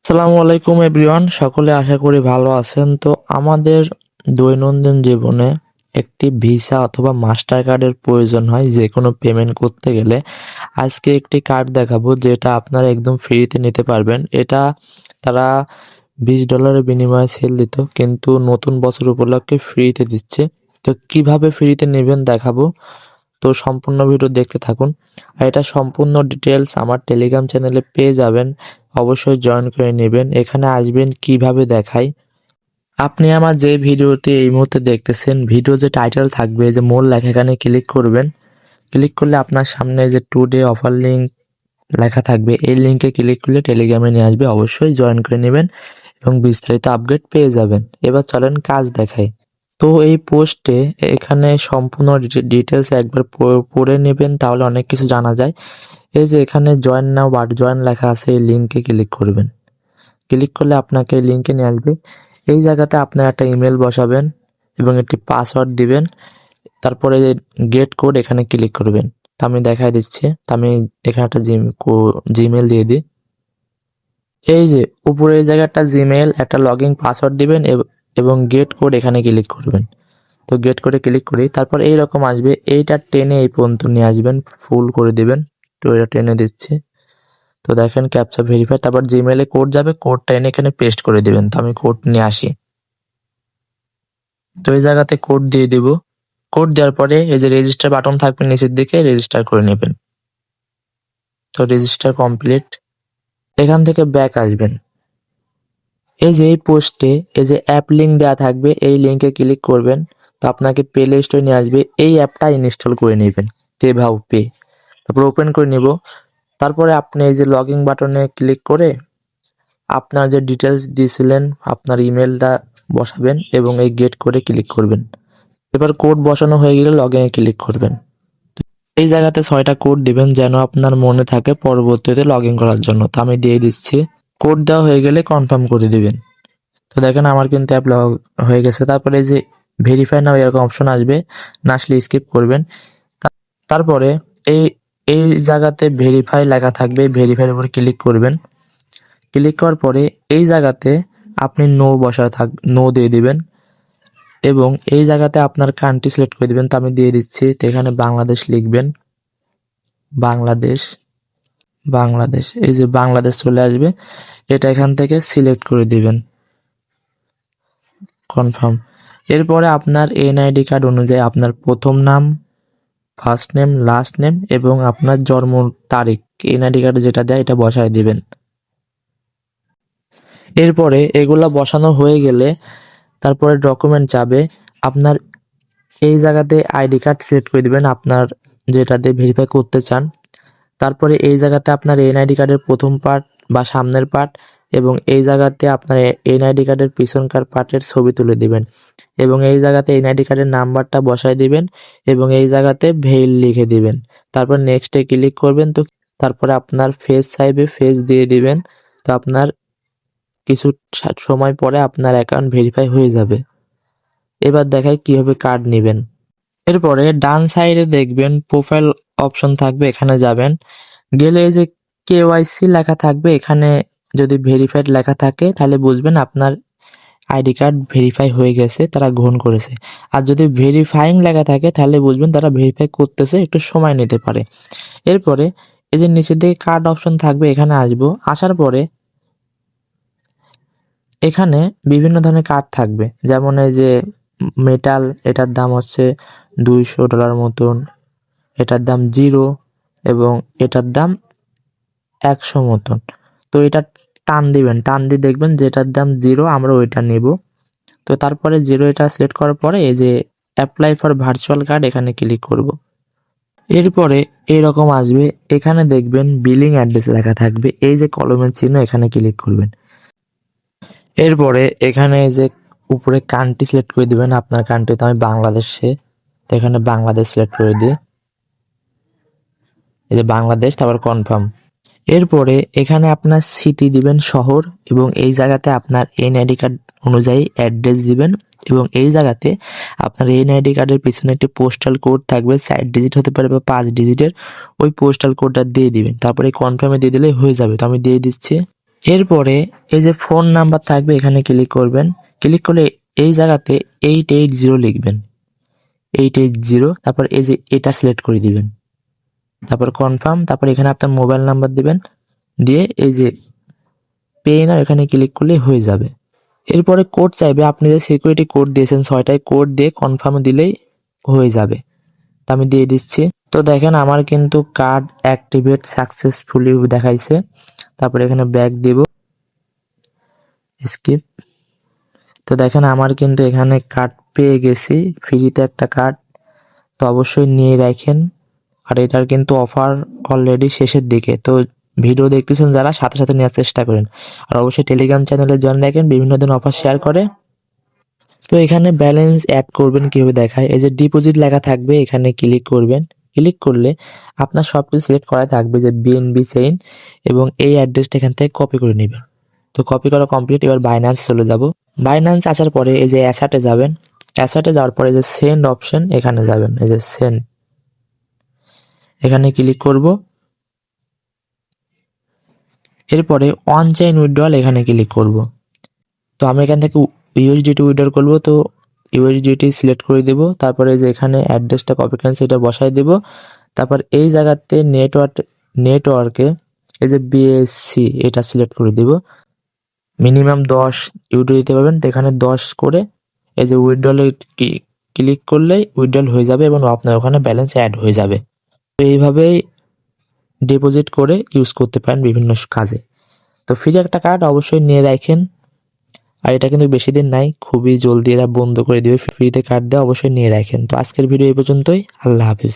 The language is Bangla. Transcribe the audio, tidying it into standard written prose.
আসসালামু আলাইকুম এভরিওয়ান, সকলে আশা করি ভালো আছেন। তো আমাদের দৈনন্দিন জীবনে একটি ভিসা অথবা মাস্টার কার্ডের প্রয়োজন হয় যে কোনো পেমেন্ট করতে গেলে। আজকে একটি কার্ড দেখাবো যেটা আপনারা একদম ফ্রিতে নিতে পারবেন। এটা তারা $20 বিনিময়ে সেল দিত, কিন্তু নতুন বছর উপলক্ষে ফ্রিতে দিচ্ছে। তো কিভাবে ফ্রিতে নেবেন দেখাবো, তো সম্পূর্ণ ভিডিও দেখতে থাকুন। আর এটা সম্পূর্ণ ডিটেলস আমার টেলিগ্রাম চ্যানেলে পেয়ে যাবেন, অবশ্যই জয়েন করে নেবেন। এখানে আসবেন কিভাবে দেখাই। আপনি আমার যে ভিডিওতে এই মুহূর্তে দেখতেছেন, ভিডিও যে টাইটেল থাকবে, যে মূল লেখা, এখানে ক্লিক করবেন। ক্লিক করলে আপনার সামনে যে টুডে অফার লিঙ্ক লেখা থাকবে, এই লিঙ্কে ক্লিক করলে টেলিগ্রামে নিয়ে আসবে, অবশ্যই জয়েন করে নেবেন এবং বিস্তারিত আপডেট পেয়ে যাবেন। এবার চলেন কাজ দেখাই। তো এই পোস্টে এখানে সম্পূর্ণ ডিটেলস একবার পড়ে নেবেন, তাহলে অনেক কিছু জানা যায়। এই যে এখানে জয়েন নাও বাট জয়েন লেখা আছে, এই লিঙ্কে ক্লিক করবেন। ক্লিক করলে আপনাকে এই লিঙ্কে নিয়ে আসবে। এই জায়গাতে আপনার একটা ইমেল বসাবেন এবং একটি পাসওয়ার্ড দিবেন। তারপরে গেট কোড এখানে ক্লিক করবেন। তো আমি দেখাই দিচ্ছি। তো আমি এখানে একটা জিমেল দিয়ে দিই। এই যে উপরে এই জায়গায় একটা জিমেল, একটা লগইন পাসওয়ার্ড দিবেন এবং গেট কোড এখানে ক্লিক করবেন। তো গেট করে ক্লিক করি, তারপর এইরকম আসবে। এইটা টেনে এই পর্যন্ত নিয়ে আসবেন, ফুল করে দিবেন। তো এটা টেনে দিচ্ছি। তো দেখেন ক্যাপচা ভেরিফাই, তারপর জিমেলে কোড যাবে, কোডটা এনে এখানে পেস্ট করে দিবেন। তো আমি কোড নিয়ে আসি। তো এই জায়গাতে কোড দিয়ে দিব। কোড দেওয়ার পরে এই যে রেজিস্টার বাটন থাকবে নিচের দিকে, রেজিস্টার করে নেবেন। তো রেজিস্টার কমপ্লিট। এখান থেকে ব্যাক আসবেন। এই যে এই পোস্টে এই যে অ্যাপ লিঙ্ক দেওয়া থাকবে, এই লিঙ্কে ক্লিক করবেন। তো আপনাকে প্লে স্টোরে নিয়ে আসবে, এই অ্যাপটা ইনস্টল করে নেবেন, তেভাও পে। তারপর ওপেন করে নিব। তারপরে আপনি এই যে লগইন বাটনে ক্লিক করে আপনার যে ডিটেলস দিয়েছিলেন, আপনার ইমেলটা বসাবেন এবং এই গেট কোডে ক্লিক করবেন। এবার কোড বসানো হয়ে গেলে লগইনে ক্লিক করবেন। এই জায়গাতে 6টা কোড দিবেন, যেন আপনার মনে থাকে পরবর্তীতে লগইন করার জন্য। তো আমি দিয়ে দিচ্ছি। কোড দেওয়া হয়ে গেলে কনফার্ম করে দিবেন। তো দেখেন আমার কিন্তু অ্যাপ লগ হয়ে গেছে। তারপরে এই যে ভেরিফাই নাও এরকম অপশন আসবে, না আসলে স্কিপ করবেন। তারপরে এই এই জায়গাতে ভেরিফাই লেখা থাকবে, ভেরিফাইয়ের উপর ক্লিক করবেন। ক্লিক করার পরে এই জায়গাতে আপনি নো দিয়ে দিবেন এবং এই জায়গাতে আপনার কান্ট্রি সিলেক্ট করে দিবেন। তো আমি দিয়ে দিচ্ছি। তো এখানে বাংলাদেশ লিখবেন, বাংলাদেশ। বাংলাদেশ, এই যে বাংলাদেশ চলে আসবে, এটা এখান থেকে সিলেক্ট করে দিবেন, কনফার্ম। এরপরে আপনার এনআইডি কার্ড অনুযায়ী আপনার প্রথম নাম, ফার্স্ট নেম, লাস্ট নেম এবং আপনার জন্ম তারিখ এনআইডি কার্ডে যেটা দেয় এটা বসায় দিবেন। এরপরে এগুলা বসানো হয়ে গেলে তারপরে ডকুমেন্ট চাবে। আপনার এই জায়গাতে আইডি কার্ড সিলেক্ট করে দিবেন, আপনার যেটাতে ভেরিফাই করতে চান। তারপরে এই জায়গাতে আপনার এনআইডি কার্ডের প্রথম পার্ট বা সামনের পার্ট এবং এই জায়গাতে আপনার এনআইডি কার্ডের পিছনকার পার্টের ছবি তুলে দিবেন এবং এই জায়গাতে এনআইডি কার্ডের নাম্বারটা বসায় দিবেন এবং এই জায়গাতে ভেইল লিখে দিবেন। তারপর নেক্সটে ক্লিক করবেন। তো তারপরে আপনার ফেস চাইবে, ফেস দিয়ে দিবেন। তো আপনার কিছু সময় পরে আপনার অ্যাকাউন্ট ভেরিফাই হয়ে যাবে। এবার দেখাই কিভাবে কার্ড নেবেন। এরপরে ডান সাইডে দেখবেন প্রোফাইল অপশন থাকবে, এখানে যাবেন। গেলে এই যে কেওয়াইসি লেখা থাকবে, এখানে যদি ভেরিফাইড লেখা থাকে তাহলে বুঝবেন আপনার আইডি কার্ড ভেরিফাই হয়ে গেছে, তারা গ্রহণ করেছে। আর যদি ভেরিফাইং লেখা থাকে তাহলে বুঝবেন তারা ভেরিফাই করতেছে, একটু সময় নিতে পারে। এরপরে এই যে নিচের দিকে কার্ড অপশন থাকবে, এখানে আসবো। আসার পরে এখানে বিভিন্ন ধরনের কার্ড থাকবে, যেমন এই যে মেটাল, এটার দাম হচ্ছে $200 মতন, এটার দাম 0 এবং এটার দাম 100 মতন। তো এটা টান দিবেন, টান দিয়ে দেখবেন যেটার দাম 0 আমরা ওইটা নেব। তো তারপরে 0 এটা সিলেক্ট করার পরে এই যে অ্যাপ্লাই ফর ভার্চুয়াল কার্ড এখানে ক্লিক করব। এরপরে এরকম আসবে, এখানে দেখবেন বিলিং অ্যাড্রেস লেখা থাকবে, এই যে কলমের চিহ্ন এখানে ক্লিক করবেন। এরপরে এখানে এই যে উপরে কান্ট্রি সিলেক্ট করে দিবেন, আপনার কান্ট্রি, তো আমি বাংলাদেশে, তো এখানে বাংলাদেশ সিলেক্ট করে দিই, এই যে বাংলাদেশ, তারপর কনফার্ম। এরপরে এখানে আপনার সিটি দিবেন, শহর, এবং এই জায়গাতে আপনার এনআইডি কার্ড অনুযায়ী অ্যাড্রেস দিবেন এবং এই জায়গাতে আপনার এনআইডি কার্ডের পিছনে একটি পোস্টাল কোড থাকবে, 4 ডিজিট হতে পারে বা 5 ডিজিটের, ওই পোস্টাল কোডটা দিয়ে দিবেন। তারপরে কনফার্মে দিয়ে দিলে হয়ে যাবে। তো আমি দিয়ে দিচ্ছি। এরপরে এই যে ফোন নাম্বার থাকবে এখানে ক্লিক করবেন। ক্লিক করলে এই জায়গাতে 880 লিখবেন, 880, তারপর এই যে এটা সিলেক্ট করে দিবেন, তারপর কনফার্ম, তারপর এখানে আপনার মোবাইল নাম্বার দিবেন, দিয়ে এই যে পে নাও এখানে ক্লিক করলে হয়ে যাবে। এরপরে কোড চাইবে, আপনি যে সিকিউরিটি কোড দিয়েছেন 6টাই কোড দিয়ে কনফার্ম দিলেই হয়ে যাবে। তো আমি দিয়ে দিচ্ছি। তো দেখেন আমার কিন্তু কার্ড অ্যাক্টিভেট সাকসেসফুলি দেখাইছে। তারপরে এখানে ব্যাক দিব, স্কিপ। তো দেখেন আমার কিন্তু এখানে কার্ড পেয়ে গেছি, ফ্রিতে একটা কার্ড। তো অবশ্যই নিয়ে রাখেন। আর এটার কিন্তু অফার অলরেডি শেষের দিকে, তো ভিডিও দেখতেছেন যারা সাথে সাথে নেওয়ার চেষ্টা করেন। আর অবশ্যই টেলিগ্রাম চ্যানেলে জয়েন রাখেন, বিভিন্ন দিন অফার শেয়ার করে। তো এখানে ব্যালেন্স অ্যাড করবেন কিভাবে দেখায়, এই যে ডিপোজিট লেখা থাকবে এখানে ক্লিক করবেন। ক্লিক করলে আপনার সব কিছু সিলেক্ট করা থাকবে যে বিএনবি চেইন, এবং এই অ্যাড্রেসটা এখান থেকে কপি করে নেবেন। তো কপি করা কমপ্লিট। এবার বাইন্যান্স চলে যাব। বাইন্যান্স আসার পরে এই যে অ্যাসাটে যাবেন। অ্যাসাটে যাওয়ার পরে যে সেন্ড অপশন এখানে যাবেন, এই যে সেন্ড এখানে ক্লিক করব। এরপরে অন চেইন উইথড্রল এখানে ক্লিক করব। তো আমি এখান থেকে ইউএসডিটি উইথড্র করব, তো ইউএসডিটি সিলেক্ট করে দেব। তারপরে যে এখানে অ্যাড্রেসটা কপি করেন সেটা বসাই দেব। তারপর এই জায়গাতে নেটওয়ার্কে এই যে বিএসসি এটা সিলেক্ট করে দেব। মিনিমাম 10 ইউডি দিতে পারবেন, তো এখানে 10 করে এই যে উইথড্রলে ক্লিক করলেই উইথড্রল হয়ে যাবে এবং আপনার ওখানে ব্যালেন্স অ্যাড হয়ে যাবে। তো এইভাবেই ডিপোজিট করে ইউজ করতে পারেন বিভিন্ন কাজে। তো ফ্রি একটা কার্ড অবশ্যই নিয়ে রাখেন। আর এটা কিন্তু বেশি দিন নাই, খুবই জলদি এরা বন্ধ করে দিবে। ফ্রিতে কার্ড দেওয়া অবশ্যই নিয়ে রাখেন। তো আজকের ভিডিও এই পর্যন্তই। আল্লাহ হাফিজ।